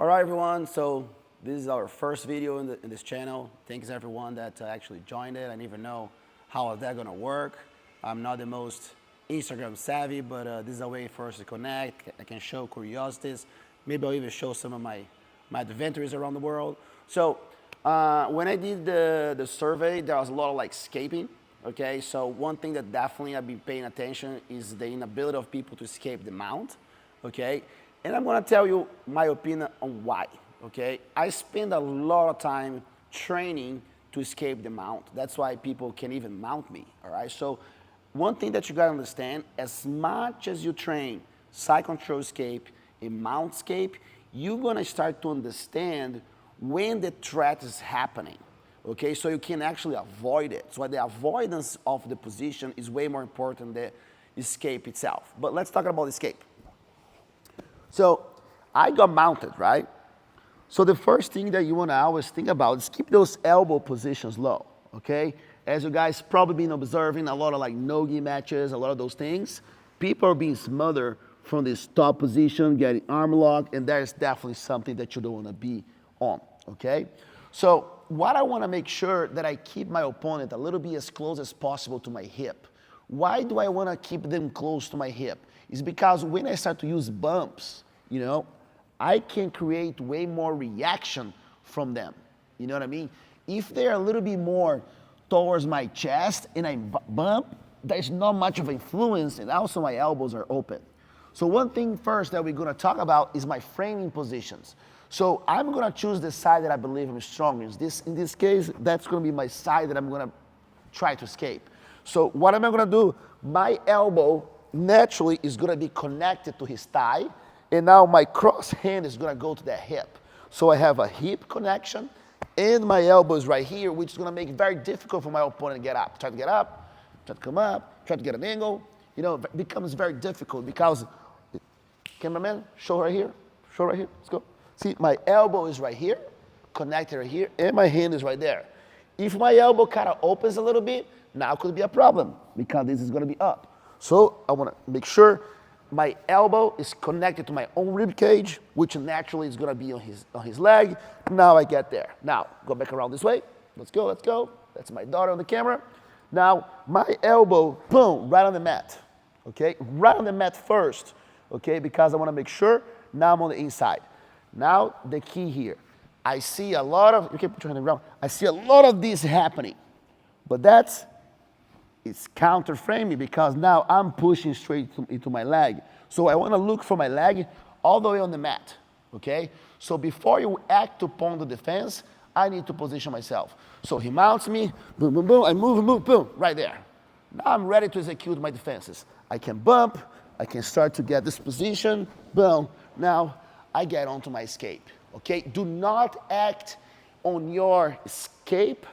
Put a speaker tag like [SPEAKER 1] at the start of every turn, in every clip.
[SPEAKER 1] All right, everyone. So this is our first video in this channel. Thanks everyone that actually joined it. I didn't even know how that's gonna work. I'm not the most Instagram savvy, but this is a way for us to connect. I can show curiosities. Maybe I'll even show some of my adventures around the world. So when I did the survey, there was a lot of like escaping. Okay, so one thing that definitely I've been paying attention is the inability of people to escape the mount. Okay, and I'm gonna tell you my opinion on why. Okay, I spend a lot of time training to escape the mount. That's why people can even mount me. All right, so one thing that you gotta understand: as much as you train side control escape and mount escape, you're gonna start to understand when the threat is happening. Okay, so you can actually avoid it. So the avoidance of the position is way more important than the escape itself. But let's talk about escape. So I got mounted, right? So the first thing that you want to always think about is keep those elbow positions low, okay? As you guys probably been observing a lot of like no-gi matches, a lot of those things, people are being smothered from this top position, getting arm lock, and that is definitely something that you don't want to be on, okay? So what I want to make sure that I keep my opponent a little bit as close as possible to my hip. Why do I want to keep them close to my hip? It's because when I start to use bumps, you know, I can create way more reaction from them. You know what I mean? If they're a little bit more towards my chest and I bump, there's not much of influence, and also my elbows are open. So one thing first that we're going to talk about is my framing positions. So I'm going to choose the side that I believe I'm strong in. In this case, that's going to be my side that I'm going to try to escape. So what am I going to do? My elbow naturally is going to be connected to his thigh, and now my cross hand is going to go to the hip. So I have a hip connection, and my elbow is right here, which is going to make it very difficult for my opponent to get up. Try to get up, try to come up, try to get an angle. You know, it becomes very difficult because, cameraman, show right here, let's go. See, my elbow is right here, connected right here, and my hand is right there. If my elbow kind of opens a little bit, now could be a problem because this is going to be up. So I want to make sure my elbow is connected to my own rib cage, which naturally is going to be on his leg. Now I get there. Now go back around this way. Let's go, let's go. That's my daughter on the camera. Now my elbow, boom, right on the mat. Okay, right on the mat first. Okay, because I want to make sure now I'm on the inside. Now the key here, I see a lot of, you can put your hand around, I see a lot of this happening, but it's counter framing because now I'm pushing straight into my leg. So I want to look for my leg all the way on the mat, okay? So before you act upon the defense, I need to position myself. So he mounts me, boom, boom, boom, I move, boom, right there. Now I'm ready to execute my defenses. I can bump, I can start to get this position, boom. Now I get onto my escape, okay? Do not act on your escape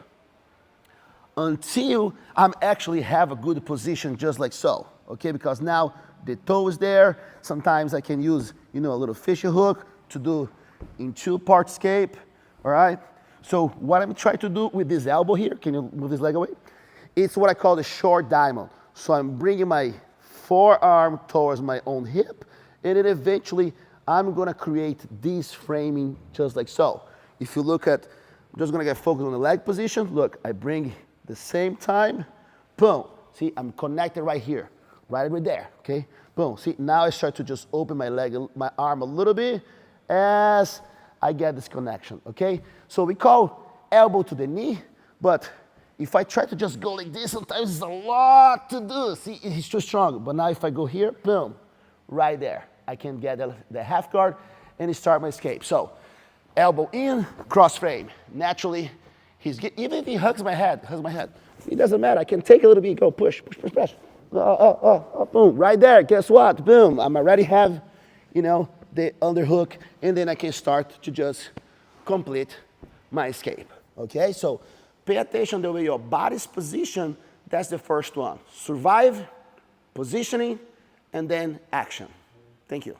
[SPEAKER 1] until I actually have a good position just like so, okay? Because now the toe is there. Sometimes I can use, you know, a little fishing hook to do in two-part escape, all right? So what I'm trying to do with this elbow here, can you move this leg away? It's what I call the short diamond. So I'm bringing my forearm towards my own hip, and then eventually I'm gonna create this framing just like so. If you look at, I'm just gonna get focused on the leg position. Look, I bring the same time, boom. See, I'm connected right here, right over there, okay? Boom, see, now I start to just open my leg, my arm a little bit as I get this connection, okay? So we call elbow to the knee, but if I try to just go like this, sometimes it's a lot to do. See, it's too strong. But now if I go here, boom, right there. I can get the half guard and start my escape. So elbow in, cross frame. Naturally, even if he hugs my head, it doesn't matter. I can take a little bit, go push. Boom, right there. Guess what? Boom, I'm already have, you know, the underhook, and then I can start to just complete my escape, okay? So pay attention the way your body's positioned. That's the first one. Survive, positioning, and then action. Thank you.